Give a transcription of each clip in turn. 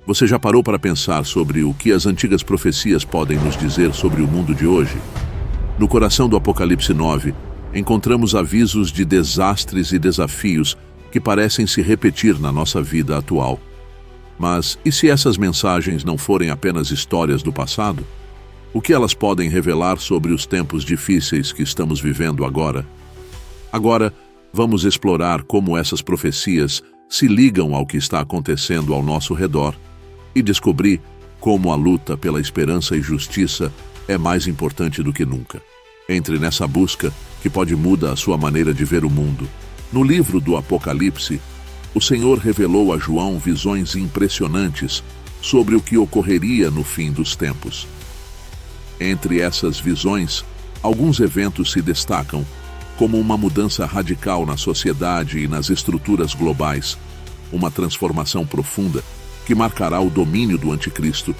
Você já parou para pensar sobre o que as antigas profecias podem nos dizer sobre o mundo de hoje? No coração do Apocalipse 9, encontramos avisos de desastres e desafios que parecem se repetir na nossa vida atual. Mas e se essas mensagens não forem apenas histórias do passado? O que elas podem revelar sobre os tempos difíceis que estamos vivendo agora? Agora, vamos explorar como essas profecias se ligam ao que está acontecendo ao nosso redor e descobrir como a luta pela esperança e justiça é mais importante do que nunca. Entre nessa busca que pode mudar a sua maneira de ver o mundo. No livro do Apocalipse, o Senhor revelou a João visões impressionantes sobre o que ocorreria no fim dos tempos. Entre essas visões, alguns eventos se destacam, como uma mudança radical na sociedade e nas estruturas globais, uma transformação profunda que marcará o domínio do Anticristo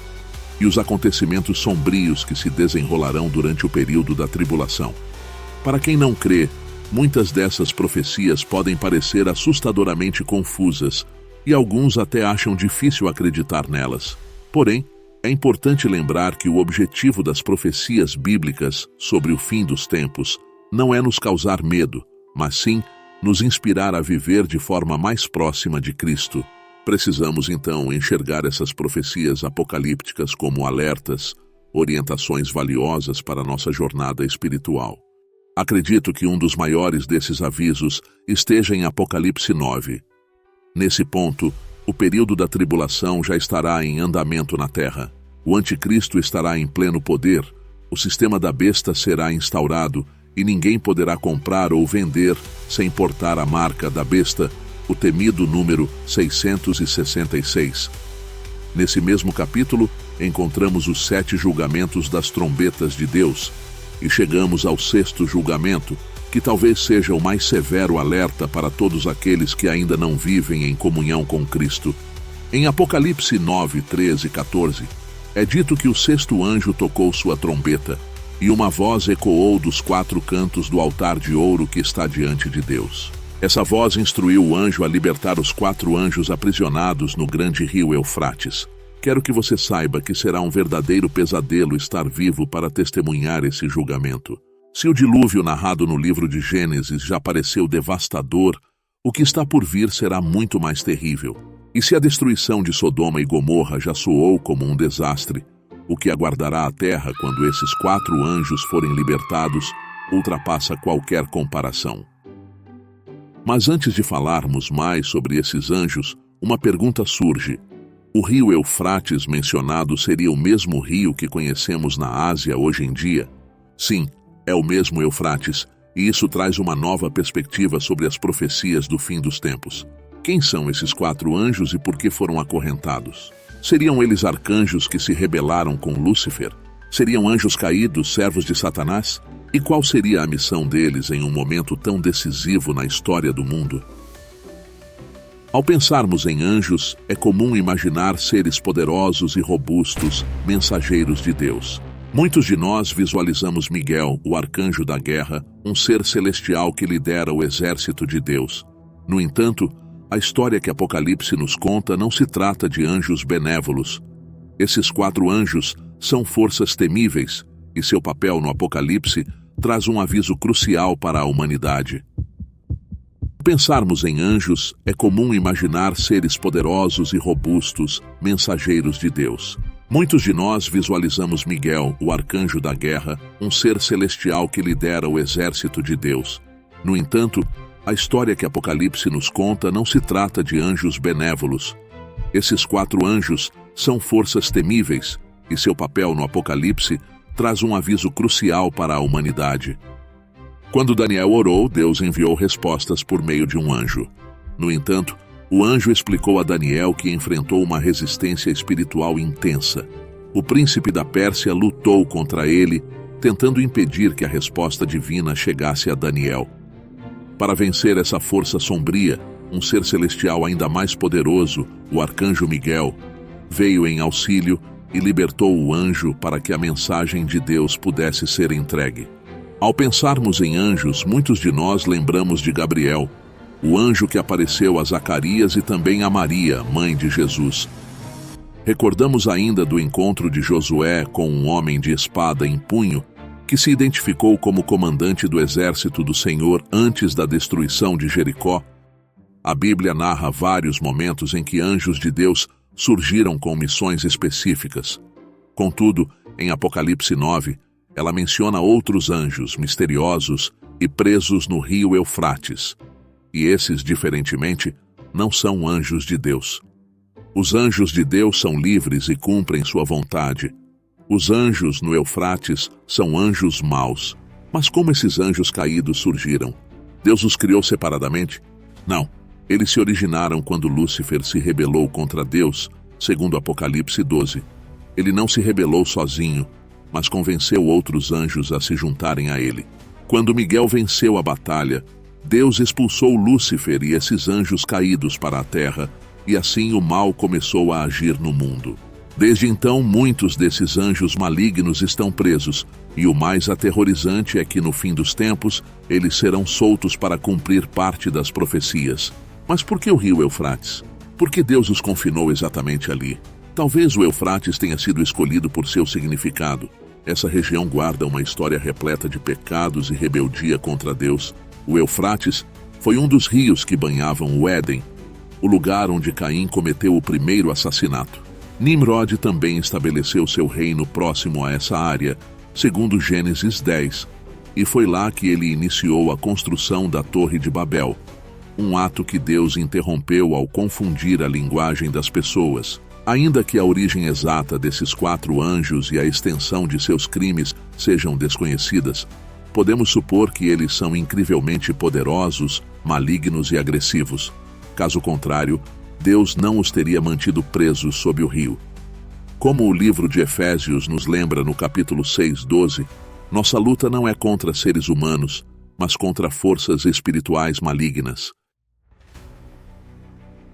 e os acontecimentos sombrios que se desenrolarão durante o período da tribulação. Para quem não crê, muitas dessas profecias podem parecer assustadoramente confusas e alguns até acham difícil acreditar nelas. Porém, é importante lembrar que o objetivo das profecias bíblicas sobre o fim dos tempos não é nos causar medo, mas sim nos inspirar a viver de forma mais próxima de Cristo. Precisamos então enxergar essas profecias apocalípticas como alertas, orientações valiosas para a nossa jornada espiritual. Acredito que um dos maiores desses avisos esteja em Apocalipse 9. Nesse ponto, o período da tribulação já estará em andamento na terra. O anticristo estará em pleno poder, o sistema da besta será instaurado e ninguém poderá comprar ou vender sem portar a marca da besta, o temido número 666. Nesse mesmo capítulo, encontramos os 7 julgamentos das trombetas de Deus e chegamos ao 6º julgamento, que talvez seja o mais severo alerta para todos aqueles que ainda não vivem em comunhão com Cristo. Em Apocalipse 9, 13 e 14, é dito que o 6º anjo tocou sua trombeta e uma voz ecoou dos 4 cantos do altar de ouro que está diante de Deus. Essa voz instruiu o anjo a libertar os 4 anjos aprisionados no grande rio Eufrates. Quero que você saiba que será um verdadeiro pesadelo estar vivo para testemunhar esse julgamento. Se o dilúvio narrado no livro de Gênesis já pareceu devastador, o que está por vir será muito mais terrível. E se a destruição de Sodoma e Gomorra já soou como um desastre, o que aguardará a terra quando esses 4 anjos forem libertados ultrapassa qualquer comparação. Mas antes de falarmos mais sobre esses anjos, uma pergunta surge. O rio Eufrates mencionado seria o mesmo rio que conhecemos na Ásia hoje em dia? Sim, é o mesmo Eufrates, e isso traz uma nova perspectiva sobre as profecias do fim dos tempos. Quem são esses 4 anjos e por que foram acorrentados? Seriam eles arcanjos que se rebelaram com Lúcifer? Seriam anjos caídos, servos de Satanás? E qual seria a missão deles em um momento tão decisivo na história do mundo? Ao pensarmos em anjos, é comum imaginar seres poderosos e robustos, mensageiros de Deus. Muitos de nós visualizamos Miguel, o arcanjo da guerra, um ser celestial que lidera o exército de Deus. No entanto, a história que Apocalipse nos conta não se trata de anjos benévolos. Esses 4 anjos são forças temíveis, e seu papel no Apocalipse traz um aviso crucial para a humanidade. Ao pensarmos em anjos, é comum imaginar seres poderosos e robustos, mensageiros de Deus. Muitos de nós visualizamos Miguel, o arcanjo da guerra, um ser celestial que lidera o exército de Deus. No entanto, a história que Apocalipse nos conta não se trata de anjos benévolos. Esses 4 anjos são forças temíveis, e seu papel no Apocalipse traz um aviso crucial para a humanidade. Quando Daniel orou, Deus enviou respostas por meio de um anjo. No entanto, o anjo explicou a Daniel que enfrentou uma resistência espiritual intensa. O príncipe da Pérsia lutou contra ele, tentando impedir que a resposta divina chegasse a Daniel. Para vencer essa força sombria, um ser celestial ainda mais poderoso, o arcanjo Miguel, veio em auxílio e libertou o anjo para que a mensagem de Deus pudesse ser entregue. Ao pensarmos em anjos, muitos de nós lembramos de Gabriel, o anjo que apareceu a Zacarias e também a Maria, mãe de Jesus. Recordamos ainda do encontro de Josué com um homem de espada em punho, que se identificou como comandante do exército do Senhor antes da destruição de Jericó. A Bíblia narra vários momentos em que anjos de Deus surgiram com missões específicas. Contudo, em Apocalipse 9, ela menciona outros anjos misteriosos e presos no rio Eufrates. E esses, diferentemente, não são anjos de Deus. Os anjos de Deus são livres e cumprem sua vontade. Os anjos no Eufrates são anjos maus. Mas como esses anjos caídos surgiram? Deus os criou separadamente? Não. Eles se originaram quando Lúcifer se rebelou contra Deus, segundo Apocalipse 12. Ele não se rebelou sozinho, mas convenceu outros anjos a se juntarem a ele. Quando Miguel venceu a batalha, Deus expulsou Lúcifer e esses anjos caídos para a terra, e assim o mal começou a agir no mundo. Desde então, muitos desses anjos malignos estão presos, e o mais aterrorizante é que no fim dos tempos, eles serão soltos para cumprir parte das profecias. Mas por que o rio Eufrates? Por que Deus os confinou exatamente ali? Talvez o Eufrates tenha sido escolhido por seu significado. Essa região guarda uma história repleta de pecados e rebeldia contra Deus. O Eufrates foi um dos rios que banhavam o Éden, o lugar onde Caim cometeu o primeiro assassinato. Nimrod também estabeleceu seu reino próximo a essa área, segundo Gênesis 10, e foi lá que ele iniciou a construção da Torre de Babel, um ato que Deus interrompeu ao confundir a linguagem das pessoas. Ainda que a origem exata desses 4 anjos e a extensão de seus crimes sejam desconhecidas, podemos supor que eles são incrivelmente poderosos, malignos e agressivos. Caso contrário, Deus não os teria mantido presos sob o rio. Como o livro de Efésios nos lembra no capítulo 6:12, nossa luta não é contra seres humanos, mas contra forças espirituais malignas.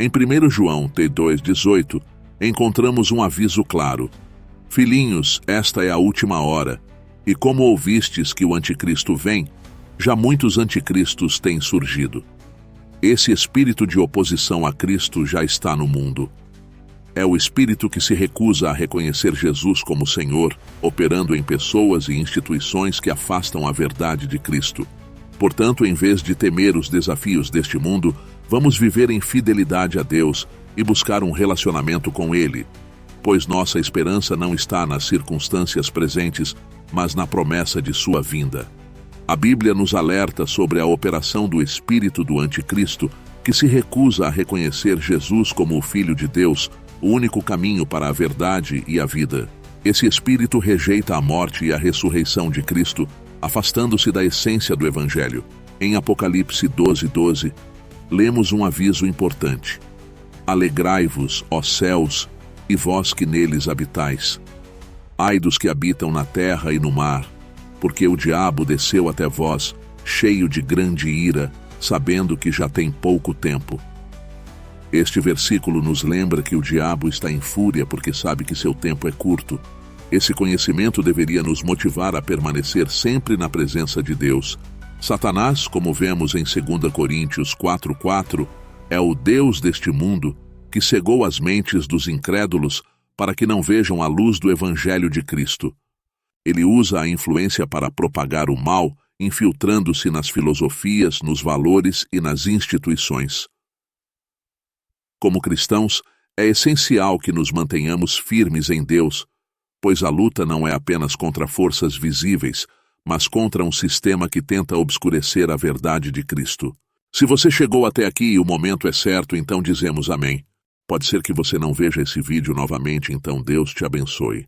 Em 1 João 2:18, encontramos um aviso claro: Filhinhos, esta é a última hora, e como ouvistes que o anticristo vem, já muitos anticristos têm surgido. Esse espírito de oposição a Cristo já está no mundo. É o espírito que se recusa a reconhecer Jesus como Senhor, operando em pessoas e instituições que afastam a verdade de Cristo. Portanto, em vez de temer os desafios deste mundo, vamos viver em fidelidade a Deus e buscar um relacionamento com Ele, pois nossa esperança não está nas circunstâncias presentes, mas na promessa de sua vinda. A Bíblia nos alerta sobre a operação do espírito do anticristo, que se recusa a reconhecer Jesus como o Filho de Deus, o único caminho para a verdade e a vida. Esse espírito rejeita a morte e a ressurreição de Cristo, afastando-se da essência do Evangelho. Em Apocalipse 12:12, lemos um aviso importante: Alegrai-vos, ó céus, e vós que neles habitais. Ai dos que habitam na terra e no mar, porque o diabo desceu até vós, cheio de grande ira, sabendo que já tem pouco tempo. Este versículo nos lembra que o diabo está em fúria porque sabe que seu tempo é curto. Esse conhecimento deveria nos motivar a permanecer sempre na presença de Deus. Satanás, como vemos em 2 Coríntios 4:4, é o Deus deste mundo que cegou as mentes dos incrédulos para que não vejam a luz do Evangelho de Cristo. Ele usa a influência para propagar o mal, infiltrando-se nas filosofias, nos valores e nas instituições. Como cristãos, é essencial que nos mantenhamos firmes em Deus, pois a luta não é apenas contra forças visíveis, mas contra um sistema que tenta obscurecer a verdade de Cristo. Se você chegou até aqui e o momento é certo, então dizemos amém. Pode ser que você não veja esse vídeo novamente, então Deus te abençoe.